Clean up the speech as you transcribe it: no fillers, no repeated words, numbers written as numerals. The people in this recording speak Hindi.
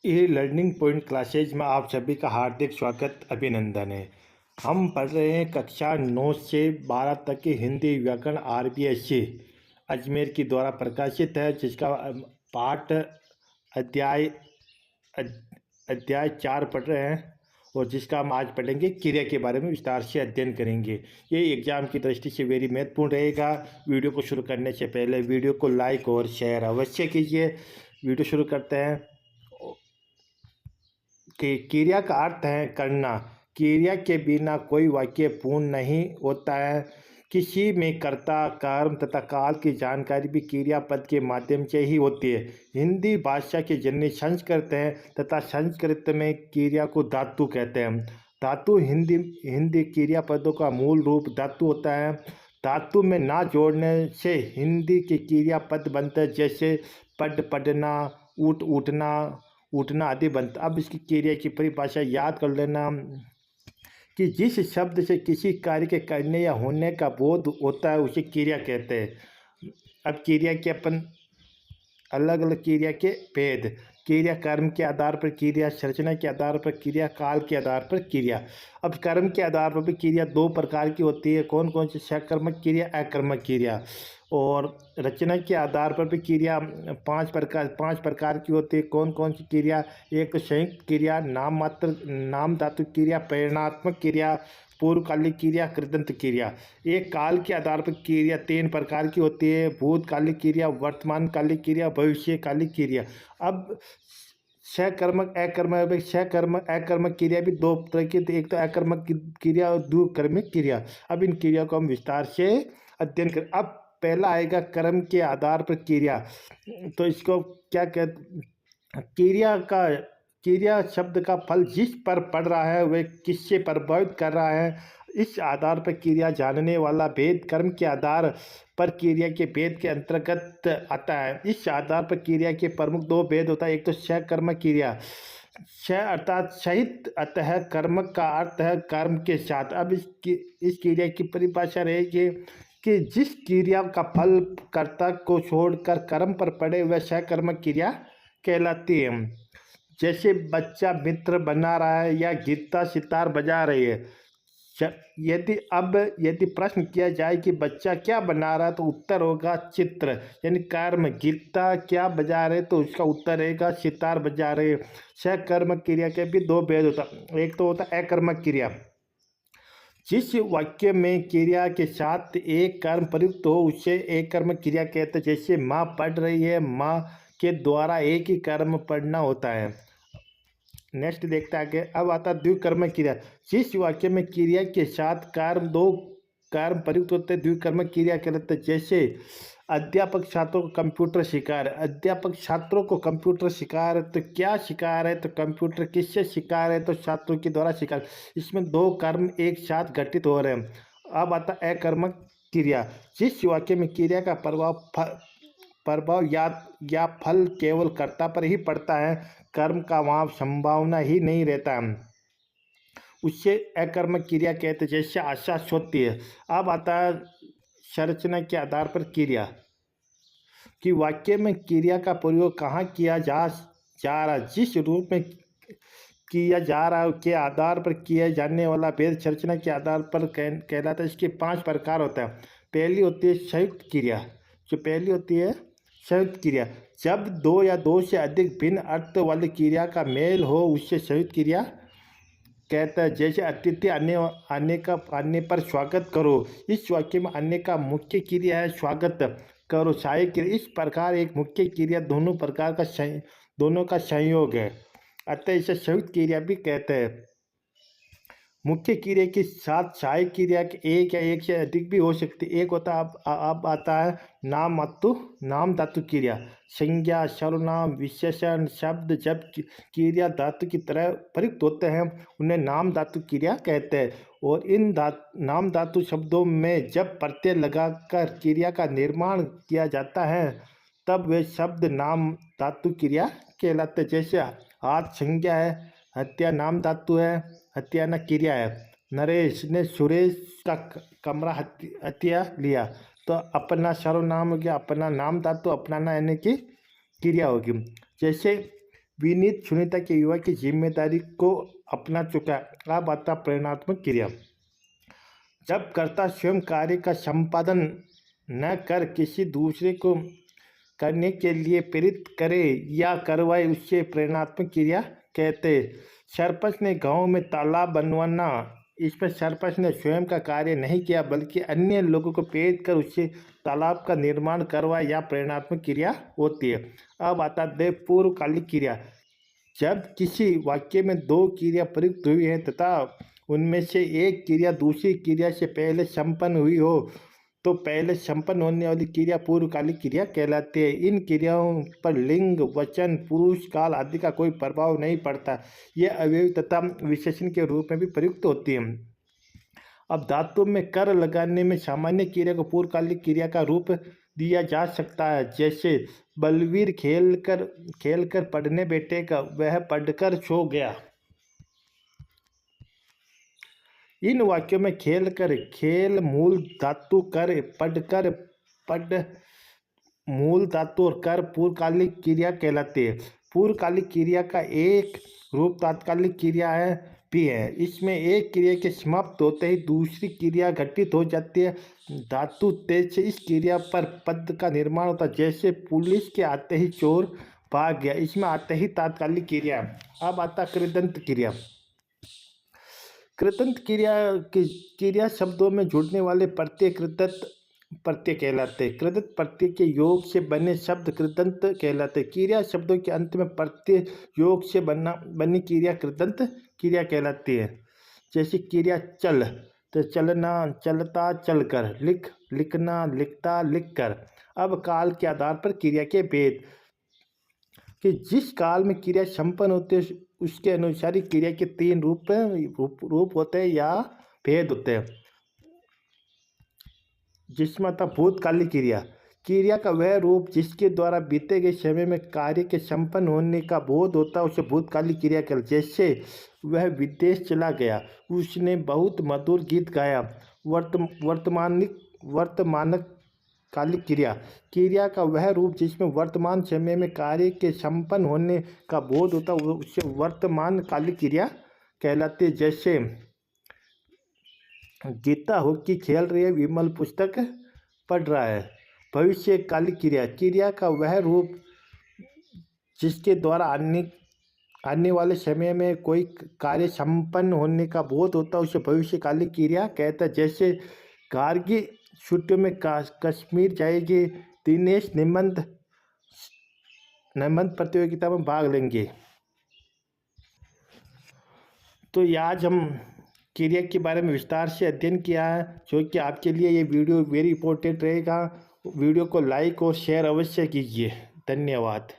ये लर्निंग पॉइंट क्लासेज में आप सभी का हार्दिक स्वागत अभिनंदन है। हम पढ़ रहे हैं कक्षा 9 से 12 तक की हिंदी व्याकरण आरबीएससी अजमेर की द्वारा प्रकाशित है, जिसका पाठ अध्याय अध्याय 4 पढ़ रहे हैं और जिसका हम आज पढ़ेंगे क्रिया के बारे में विस्तार से अध्ययन करेंगे। ये एग्जाम की दृष्टि से वेरी महत्वपूर्ण रहेगा। वीडियो को शुरू करने से पहले वीडियो को लाइक और शेयर अवश्य कीजिए। वीडियो शुरू करते हैं। कि क्रिया का अर्थ है करना। क्रिया के बिना कोई वाक्य पूर्ण नहीं होता है। किसी में कर्ता, कर्म तथा काल की जानकारी भी क्रिया पद के माध्यम से ही होती है। हिंदी भाषा के जननी संस्कृत है तथा संस्कृत में क्रिया को धातु कहते हैं। धातु हिंदी हिंदी क्रिया पदों का मूल रूप धातु होता है। धातु में ना जोड़ने से हिंदी के क्रिया पद बनते हैं, जैसे पढ़, पढ़ना, उठ, उठना, उठना आदि बनता। अब इसकी क्रिया की परिभाषा याद कर लेना कि जिस शब्द से किसी कार्य के करने या होने का बोध होता है उसे क्रिया कहते हैं। अब क्रिया के अपन अलग अलग क्रिया के भेद। क्रिया कर्म के आधार पर क्रिया, संरचना के आधार पर क्रिया, काल के आधार पर क्रिया। अब कर्म के आधार पर भी क्रिया दो प्रकार की होती है। कौन कौन सी? सकर्मक क्रिया, अकर्मक क्रिया। और रचना के आधार पर भी क्रिया पांच प्रकार की होती है। कौन कौन सी क्रिया? एक तो संयुक्त क्रिया, नाम मात्र, नाम धातु क्रिया, प्रेरणात्मक क्रिया, पूर्वकालिक क्रिया, कृदंत क्रिया। एक काल के आधार पर क्रिया तीन प्रकार की होती है। भूतकालिक क्रिया, वर्तमानकालिक क्रिया, भविष्यकालिक क्रिया। अब सकर्मक अकर्मक क्रिया भी दो तरह की, एक तो अकर्मक क्रिया और द्विकर्मक क्रिया। अब इन क्रिया को हम विस्तार से अध्ययन करें। अब पहला आएगा कर्म के आधार पर क्रिया। तो इसको क्या कहते? क्रिया शब्द का फल जिस पर पड़ रहा है वह किससे प्रभावित कर रहा है, इस आधार पर क्रिया जानने वाला भेद कर्म के आधार पर क्रिया के भेद के अंतर्गत आता है। इस आधार पर क्रिया के प्रमुख दो भेद होता है। एक तो सकर्मक क्रिया, स अर्थात सहित, अतः कर्मक का अर्थ है कर्म के साथ। अब इस क्रिया की परिभाषा रहेगी कि जिस क्रिया का फल कर्ता को छोड़कर कर्म पर पड़े वह सकर्मक क्रिया कहलाती है। जैसे बच्चा मित्र बना रहा है या गीता सितार बजा रही है। यदि प्रश्न किया जाए कि बच्चा क्या बना रहा है तो उत्तर होगा चित्र, यानी कर्म। गीता क्या बजा रहे तो उसका उत्तर रहेगा सितार बजा रहे। सकर्मक क्रिया के भी दो भेद होता है। एक तो होता है अकर्मक क्रिया। जिस वाक्य में क्रिया के साथ एक कर्म प्रयुक्त हो उसे एक कर्म क्रिया कहते हैं। जैसे माँ पढ़ रही है, माँ के द्वारा एक ही कर्म पढ़ना होता है। नेक्स्ट देखते हैं आगे। अब आता है द्विकर्मक क्रिया। जिस वाक्य में क्रिया के साथ कर्म दो कर्म प्रयुक्त होते हैं द्विकर्मक क्रिया कहलाते हैं। जैसे अध्यापक छात्रों को कंप्यूटर सिखा रहे। अध्यापक छात्रों को कंप्यूटर सिखा रहे तो क्या सिखा रहे? तो कंप्यूटर। किससे सिखा रहे? तो छात्रों के द्वारा सिखा रहे। इसमें दो कर्म एक साथ घटित हो रहे हैं। अब आता है अकर्मक क्रिया। जिस वाक्य में क्रिया का प्रभाव या फल केवल कर्ता पर ही पड़ता है, कर्म का वहाँ संभावना ही नहीं रहता है, उससे अकर्मक क्रिया कहते हैं। जैसे आशा सोती है। अब आता है संरचना के आधार पर क्रिया कि वाक्य में क्रिया का प्रयोग कहाँ किया जा रहा है, जिस रूप में किया जा रहा है के आधार पर किया जाने वाला भेद संरचना के आधार पर कहलाता है। इसके पांच प्रकार होता है। पहली होती है संयुक्त क्रिया। जो पहली होती है संयुक्त क्रिया, जब दो या दो से अधिक भिन्न अर्थ वाली क्रिया का मेल हो उससे संयुक्त क्रिया कहता है। जैसे अतिथि आने पर स्वागत करो। इस वाक्य में आने का मुख्य क्रिया है स्वागत करो, सहायक क्रिया। इस प्रकार एक मुख्य क्रिया दोनों का संयोग है, अतः इसे संयुक्त क्रिया भी कहते हैं। मुख्य क्रिया के साथ सहायक क्रिया के एक या एक से अधिक भी हो सकती है। एक होता अब आता है नाम धातु क्रिया। संज्ञा, सर्वनाम, विशेषण शब्द जब क्रिया धातु की तरह प्रयुक्त होते हैं उन्हें नाम धातु क्रिया कहते हैं। और इन नाम धातु शब्दों में जब प्रत्यय लगाकर क्रिया का निर्माण किया जाता है तब वे शब्द नाम धातु क्रिया कहलाते हैं। जैसे हाथ संज्ञा है, हत्या नाम धातु है, हत्या न क्रिया है। नरेश ने सुरेश का कमरा हत्या लिया तो अपना सर्वनाम हो गया, अपना नाम धातु, अपनाना यानी कि क्रिया होगी। जैसे विनीत सुनीता के युवा की जिम्मेदारी को अपना चुका है। अब आता प्रेरणात्मक क्रिया। जब कर्ता स्वयं कार्य का संपादन न कर किसी दूसरे को करने के लिए प्रेरित करे या करवाए, उससे प्रेरणात्मक क्रिया कहते। सरपंच ने गांव में तालाब बनवाना, इसमें सरपंच ने स्वयं का कार्य नहीं किया बल्कि अन्य लोगों को प्रेरित कर उससे तालाब का निर्माण करवाया, या प्रेरणात्मक क्रिया होती है। अब आता है पूर्वकालिक क्रिया। जब किसी वाक्य में दो क्रिया प्रयुक्त हुई है तथा उनमें से एक क्रिया दूसरी क्रिया से पहले संपन्न हुई हो तो पहले संपन्न होने वाली क्रिया पूर्वकालिक क्रिया कहलाती है। इन क्रियाओं पर लिंग, वचन, पुरुष काल आदि का कोई प्रभाव नहीं पड़ता। ये अवयव तथा विशेषण के रूप में भी प्रयुक्त होती है। अब धातु में कर लगाने में सामान्य क्रिया को पूर्वकालिक क्रिया का रूप दिया जा सकता है। जैसे बलवीर खेलकर पढ़ने बैठेगा, वह पढ़कर सो गया। इन वाक्यों में खेल मूल धातु कर, पढ़कर पढ़ मूल धातु और कर पूर्वकालिक क्रिया कहलाती है। पूर्वकालिक क्रिया का एक रूप तात्कालिक क्रिया भी है। इसमें एक क्रिया के समाप्त होते ही दूसरी क्रिया घटित हो जाती है। धातु तेज से इस क्रिया पर पद का निर्माण होता है। जैसे पुलिस के आते ही चोर भाग गया, इसमें आते ही तात्कालिक क्रिया। अब आता कृदंत क्रिया। कृदंत क्रिया शब्दों में जुड़ने वाले प्रत्यय कृदंत प्रत्यय कहलाते हैं। कृदंत प्रत्यय के योग से बने शब्द कृदंत कहलाते हैं। क्रिया शब्दों के अंत में प्रत्यय योग से बनी क्रिया कृदंत क्रिया कहलाती है। जैसे क्रिया चल, तो चलना, चलता, चलकर, लिखना, लिखता, लिखकर। अब काल के आधार पर क्रिया के भेद कि जिस काल में क्रिया संपन्न होती है उसके अनुसार ही क्रिया के तीन रूप होते हैं या भेद होते हैं। जिसमें था भूतकालिक क्रिया का वह रूप जिसके द्वारा बीते गए समय में कार्य के संपन्न होने का बोध होता है उसे भूतकालिक क्रिया कहते। जैसे वह विदेश चला गया, उसने बहुत मधुर गीत गाया। वर्तमानक कालिक क्रिया का वह रूप जिसमें वर्तमान समय में कार्य के संपन्न होने का बोध होता है उसे वर्तमान कालिक क्रिया कहलाती है। जैसे गीता हॉकी खेल रही है, विमल पुस्तक पढ़ रहा है। भविष्य कालिक क्रिया का वह रूप जिसके द्वारा आने वाले समय में कोई कार्य संपन्न होने का बोध होता है उसे भविष्य कालिक क्रिया कहता है। जैसे गार्गी छुट्टियों में कश्मीर जाएगी, दिनेश निबंध प्रतियोगिता में भाग लेंगे। तो आज हम क्रिया के बारे में विस्तार से अध्ययन किया है, जो कि आपके लिए ये वीडियो वेरी इंपॉर्टेंट रहेगा। वीडियो को लाइक और शेयर अवश्य कीजिए। धन्यवाद।